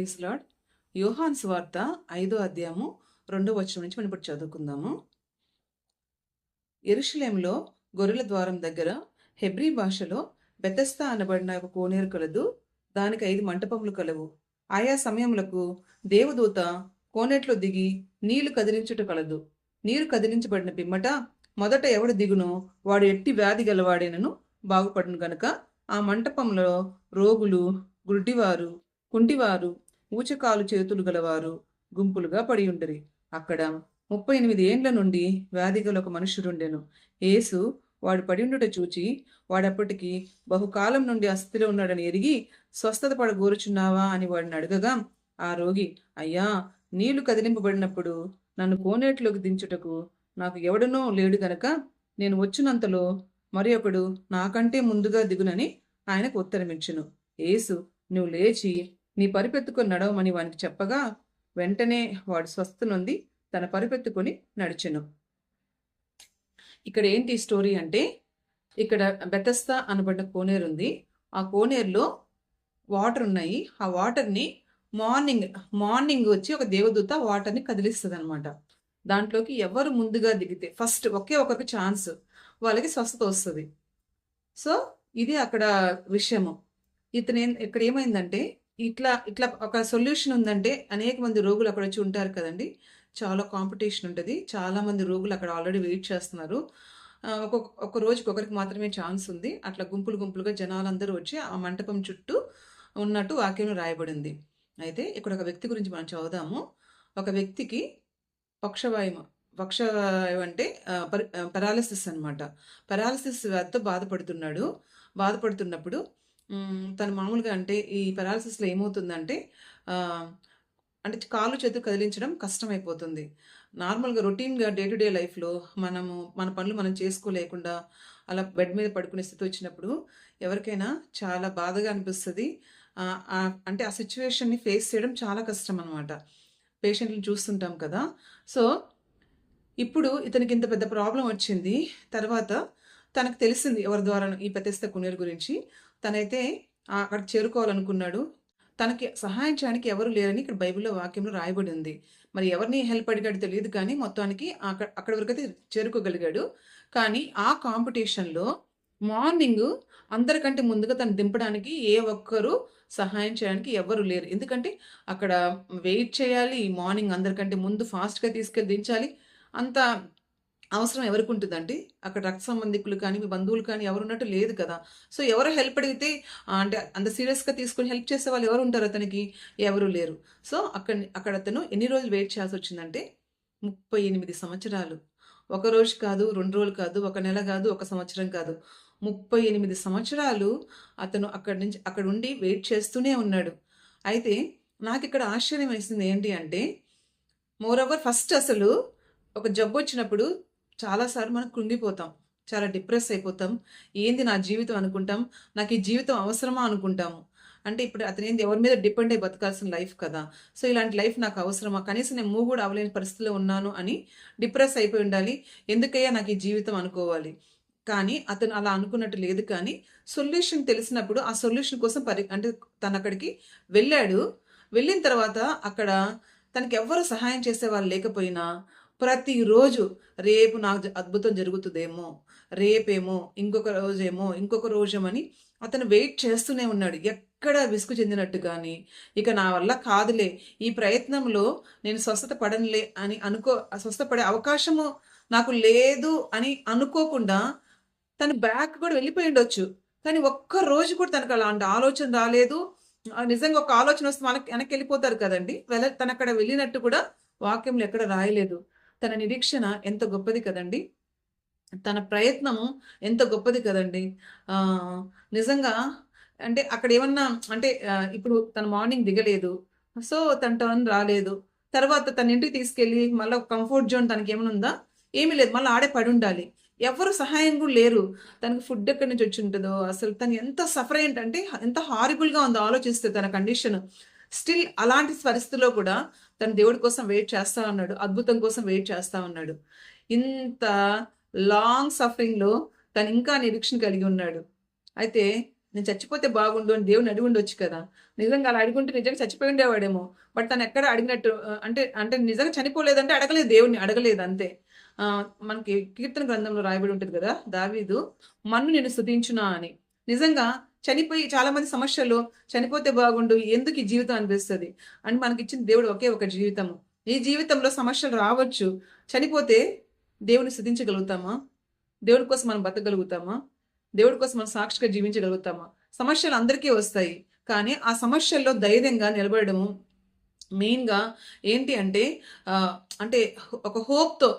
Praise lord. యోహాను సువార్త 5వ అధ్యాయము 2వ వచనం నుంచి మనం ఇప్పుడు చదువుకుందాము. యెరూషలేములో గొర్రెల ద్వారం దగ్గర హెబ్రీ భాషలో బెతెస్దా అనబడిన ఒక కోనేరు కలదు. దానికి 5 మంటపములు కలవు. ఆయా సమయములకు దేవదూత కోనేట్లో దిగి నీళ్లు కదిలించుట కలదు. నీరు కదిలించబడిన పిమ్మట మొదట ఎవడు దిగునో వాడు ఎట్టి వ్యాధి గలవాడేనను బాగుపడును గనుక ఆ మంటపంలో రోగులు, గుడ్డివారు, కుంటివారు, ఊచకాలు చేతులు గలవారు గుంపులుగా పడి ఉండిరి. అక్కడ 38 ఏండ్ల నుండి వ్యాధి గల ఒక మనుష్యుడుండెను. యేసు వాడు పడి ఉండుట చూచి వాడప్పటికి బహుకాలం నుండి ఆ స్థితిలో ఉన్నాడని ఎరిగి, స్వస్థత పడగోరుచున్నావా అని వాడిని అడగగా, ఆ రోగి, అయ్యా, నీళ్లు కదిలింపబడినప్పుడు నన్ను కోనేటిలోకి దించుటకు నాకు ఎవడనూ లేడు గనక నేను వచ్చినంతలో మరి ఒకడు నాకంటే ముందుగా దిగునని ఆయనకు ఉత్తరమిచ్చెను. యేసు, నువ్వు లేచి నీ పరిపెత్తుకొని నడవమని వానికి చెప్పగా, వెంటనే వాడు స్వస్థ నొంది తన పరిపెత్తుకొని నడిచెను. ఇక్కడ ఏంటి స్టోరీ అంటే, ఇక్కడ బెతెస్దా అనబడిన కోనేరు ఉంది. ఆ కోనేరులో వాటర్ ఉన్నాయి. ఆ వాటర్ని మార్నింగ్ వచ్చి ఒక దేవదూత వాటర్ని కదిలిస్తుంది అనమాట. దాంట్లోకి ఎవరు ముందుగా దిగితే ఫస్ట్ ఒకే ఒకరికి ఛాన్స్, వాళ్ళకి స్వస్థత వస్తుంది. సో ఇది అక్కడ విషయము. ఇక్కడ ఏమైందంటే, ఇట్లా ఇట్లా ఒక సొల్యూషన్ ఉందంటే అనేక మంది రోగులు అక్కడ వచ్చి ఉంటారు కదండి. చాలా కాంపిటీషన్ ఉంటుంది. చాలా మంది రోగులు అక్కడ ఆల్రెడీ వెయిట్ చేస్తున్నారు. ఒక రోజుకి ఒకరికి మాత్రమే ఛాన్స్ ఉంది. అట్లా గుంపులుగా జనాలందరూ వచ్చి ఆ మంటపం చుట్టూ ఉన్నట్టు వాక్యంలో రాయబడింది. అయితే ఇక్కడ ఒక వ్యక్తి గురించి మనం చదువుదాము. ఒక వ్యక్తికి పక్షవాయువు అంటే పెరాలిసిస్ అనమాట. పెరాలిసిస్ వ్యాధితో బాధపడుతున్నప్పుడు తను మామూలుగా అంటే ఈ పెరాలిసిస్లో ఏమవుతుందంటే, అంటే కాళ్ళు చేతులు కదిలించడం కష్టమైపోతుంది. నార్మల్గా రొటీన్గా డే టు డే లైఫ్లో మన పనులు మనం చేసుకోలేకుండా అలా బెడ్ మీద పడుకునే స్థితి వచ్చినప్పుడు ఎవరికైనా చాలా బాధగా అనిపిస్తుంది. అంటే ఆ సిచ్యువేషన్ని ఫేస్ చేయడం చాలా కష్టం అనమాట. పేషెంట్లను చూస్తుంటాం కదా. సో ఇప్పుడు ఇతనికి ఇంత పెద్ద ప్రాబ్లం వచ్చింది. తర్వాత తనకు తెలిసింది ఎవరి ద్వారా ఈ బెతెస్దా కోనేరు గురించి. తనైతే అక్కడ చేరుకోవాలనుకున్నాడు. తనకి సహాయం చేయడానికి ఎవరు లేరని ఇక్కడ బైబిల్లో వాక్యంలో రాయబడి ఉంది. మరి ఎవరిని హెల్ప్ అడిగాడు తెలియదు, కానీ మొత్తానికి అక్కడ వరకు అయితే చేరుకోగలిగాడు. కానీ ఆ కాంపిటీషన్లో మార్నింగ్ అందరికంటే ముందుగా తను దింపడానికి ఏ ఒక్కరు సహాయం చేయడానికి ఎవరు లేరు. ఎందుకంటే అక్కడ వెయిట్ చేయాలి, మార్నింగ్ అందరికంటే ముందు ఫాస్ట్గా తీసుకెళ్ళి దించాలి. అంత అవసరం ఎవరికి ఉంటుందండి? అక్కడ రక్త సంబంధికులు కానీ, మీ బంధువులు కానీ ఎవరు ఉన్నట్టు లేదు కదా. సో ఎవరు హెల్ప్ అడిగితే అంటే అంత సీరియస్గా తీసుకొని హెల్ప్ చేసే వాళ్ళు ఎవరు ఉంటారు? అతనికి ఎవరు లేరు. సో అక్కడ అతను ఎన్ని రోజులు వెయిట్ చేయాల్సి వచ్చిందంటే 38 సంవత్సరాలు. ఒక రోజు కాదు, 2 రోజులు కాదు, ఒక నెల కాదు, ఒక సంవత్సరం కాదు, 38 సంవత్సరాలు అతను అక్కడ ఉండి వెయిట్ చేస్తూనే ఉన్నాడు. అయితే నాకు ఇక్కడ ఆశ్చర్యం వేసింది ఏంటి అంటే, మోరోవర్ ఫస్ట్ అసలు ఒక జబ్బు వచ్చినప్పుడు చాలాసార్లు మనం కృంగిపోతాం, చాలా డిప్రెస్ అయిపోతాం. ఏంది నా జీవితం అనుకుంటాం, నాకు ఈ జీవితం అవసరమా అనుకుంటాము. అంటే ఇప్పుడు అతనేంది ఎవరి మీద డిపెండ్ అయి బతకాల్సిన లైఫ్ కదా. సో ఇలాంటి లైఫ్ నాకు అవసరమా, కనీసం నేను మూవ్ కూడా అవ్వలేని పరిస్థితిలో ఉన్నాను అని డిప్రెస్ అయిపోయి ఉండాలి. ఎందుకయ్యా నాకు ఈ జీవితం అనుకోవాలి. కానీ అతను అలా అనుకున్నట్టు లేదు. కానీ సొల్యూషన్ తెలిసినప్పుడు ఆ సొల్యూషన్ కోసం అంటే తను అక్కడికి వెళ్ళాడు. వెళ్ళిన తర్వాత అక్కడ తనకి ఎవ్వరు సహాయం చేసేవాళ్ళు లేకపోయినా ప్రతిరోజు రేపు నాకు అద్భుతం జరుగుతుందేమో, రేపేమో, ఇంకొక రోజేమని అతను వెయిట్ చేస్తూనే ఉన్నాడు. ఎక్కడ విసుగు చెందినట్టు కానీ, ఇక నా వల్ల కాదులే, ఈ ప్రయత్నంలో నేను స్వస్థత పడనులే అని స్వస్థ పడే అవకాశము నాకు లేదు అని అనుకోకుండా తను బ్యాక్ కూడా వెళ్ళిపోయి ఉండొచ్చు. కానీ ఒక్క రోజు కూడా తనకు అలాంటి ఆలోచన రాలేదు. నిజంగా ఒక ఆలోచన వస్తే వెనక్కి వెళ్ళిపోతారు కదండి. తను అక్కడ వెళ్ళినట్టు కూడా వాక్యంలో ఎక్కడ రాయలేదు. తన నిరీక్షణ ఎంత గొప్పది కదండి. తన ప్రయత్నము ఎంత గొప్పది కదండి. నిజంగా అంటే అక్కడ ఏమన్నా అంటే ఇప్పుడు తను మార్నింగ్ దిగలేదు. సో తన టర్న్ రాలేదు. తర్వాత తన ఇంటికి తీసుకెళ్ళి మళ్ళీ కంఫర్ట్ జోన్ తనకి ఏమైనా ఉందా? ఏమీ లేదు. మళ్ళీ ఆడే పడి ఉండాలి. ఎవరు సహాయం కూడా లేరు. తనకు ఫుడ్ ఎక్కడి నుంచి వచ్చి ఉంటుందో, అసలు తను ఎంత సఫర్ ఏంటంటే ఎంత హారిబుల్గా ఉందో ఆలోచిస్తే తన కండిషన్. స్టిల్ అలాంటి పరిస్థితిలో కూడా తను దేవుడి కోసం వెయిట్ చేస్తా ఉన్నాడు. అద్భుతం కోసం వెయిట్ చేస్తా ఉన్నాడు. ఇంత లాంగ్ సఫరింగ్లో తను ఇంకా నిరీక్షణ కలిగి ఉన్నాడు. అయితే నేను చచ్చిపోతే బాగుండు అని దేవుడిని అడిగి ఉండొచ్చు కదా! నిజంగా అలా అడిగుంటే నిజంగా చచ్చిపోయి ఉండేవాడేమో. బట్ తనెక్కడ అడిగినట్టు అంటే అంటే నిజంగా చనిపోలేదంటే అడగలేదు దేవుడిని. అడగలేదు అంతే. మనకి కీర్తన గ్రంథంలో రాయబడి ఉంటది గదా! దావీదు "మన్ను నిన్ను స్తుతించునా" అని. నిజంగా చనిపోయి చాలామంది సమస్యలు చనిపోతే బాగుండు. ఎందుకు ఈ జీవితం అనిపిస్తది. అండ్ మనకిచ్చిన దేవుడు ఒకే ఒక జీవితము. ఈ జీవితంలో సమస్యలు రావచ్చు. చనిపోతే దేవుడిని స్తుతించగలుగుతామా? దేవుడి కోసం మనం బతకగలుగుతామా? దేవుడి కోసం మనం సాక్షిగా జీవించగలుగుతామా? సమస్యలు అందరికీ వస్తాయి. కానీ ఆ సమస్యల్లో ధైర్యంగా నిలబడడము మెయిన్‌గా ఏంటి అంటే ఆహ్, అంటే ఒక హోప్‌తో,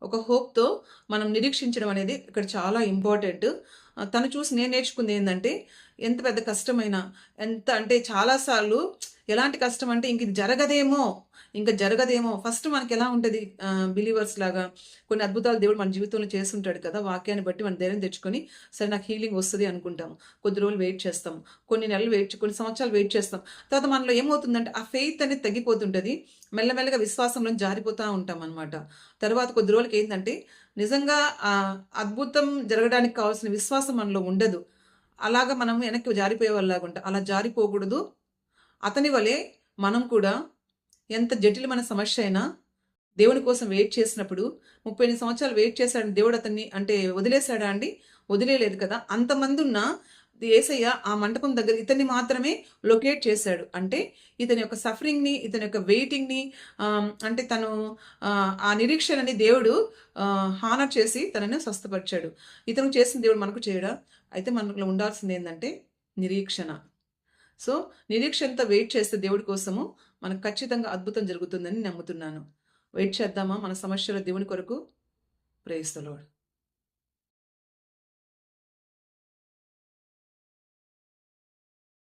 ఒక హోప్‌తో మనం నిరీక్షించడం అనేది ఇక్కడ చాలా ఇంపార్టెంట్. తను చూసి నేను నేర్చుకుందేందంటే, ఎంత పెద్ద కష్టమైనా, ఎంత అంటే చాలా సార్లు ఎలాంటి కష్టం అంటే ఇంక ఇది జరగదేమో, ఇంక జరగదేమో ఫస్ట్ మనకెలా ఉంటది బిలీవర్స్ లాగా కొన్ని అద్భుతాలు దేవుడు మన జీవితంలో చేసుంటాడు కదా! వాక్యాన్ని బట్టి మనం ధైర్యం తెచ్చుకొని, సరే నాకు హీలింగ్ వస్తది అనుకుంటాము. కొద్ది రోజులు వెయిట్ చేస్తాం. కొన్ని నెలలు కొన్ని సంవత్సరాలు వెయిట్ చేస్తాం. తర్వాత మనలో ఏమవుతుందంటే ఆ ఫెయిత్ అనేది తగ్గిపోతుంటది. మెల్లమెల్లగా విశ్వాసంలోంచి జారిపోతా ఉంటామనమాట. తర్వాత కొద్ది రోజులకేందంటే నిజంగా అద్భుతం జరగడానికి కావాల్సిన విశ్వాసం మనలో ఉండదు. అలాగా మనం వెనక్కి జారిపోయేవాళ్ళలాగుంటాం. అలా జారిపోకూడదు. అతని వలె మనం కూడా ఎంత జటిలమైన సమస్య అయినా దేవుని కోసం వెయిట్ చేసినప్పుడు 38 సంవత్సరాలు వెయిట్ చేశాడు దేవుడు అతన్ని అంటే వదిలేసాడా అండి? వదిలేయలేదు కదా! అంతమందున్నా యేసయ్య ఆ మంటపం దగ్గర ఇతన్ని మాత్రమే లొకేట్ చేశాడు. అంటే ఇతని యొక్క సఫరింగ్‌ని, ఇతని యొక్క వెయిటింగ్‌ని అంటే తను ఆ నిరీక్షణని దేవుడు హానర్ చేసి తనని స్వస్థపరిచాడు. ఇతను చేసిన దేవుడు మనకు చేయడా? అయితే మనలో ఉండాల్సిందేందంటే నిరీక్షణ. సో, నిరీక్షణతో వెయిట్ చేస్తే దేవుడి కోసము మనకు ఖచ్చితంగా అద్భుతం జరుగుతుందని నమ్ముతున్నాను. వెయిట్ చేద్దామా మన సమస్యల దేవుని కొరకు? Praise the lord.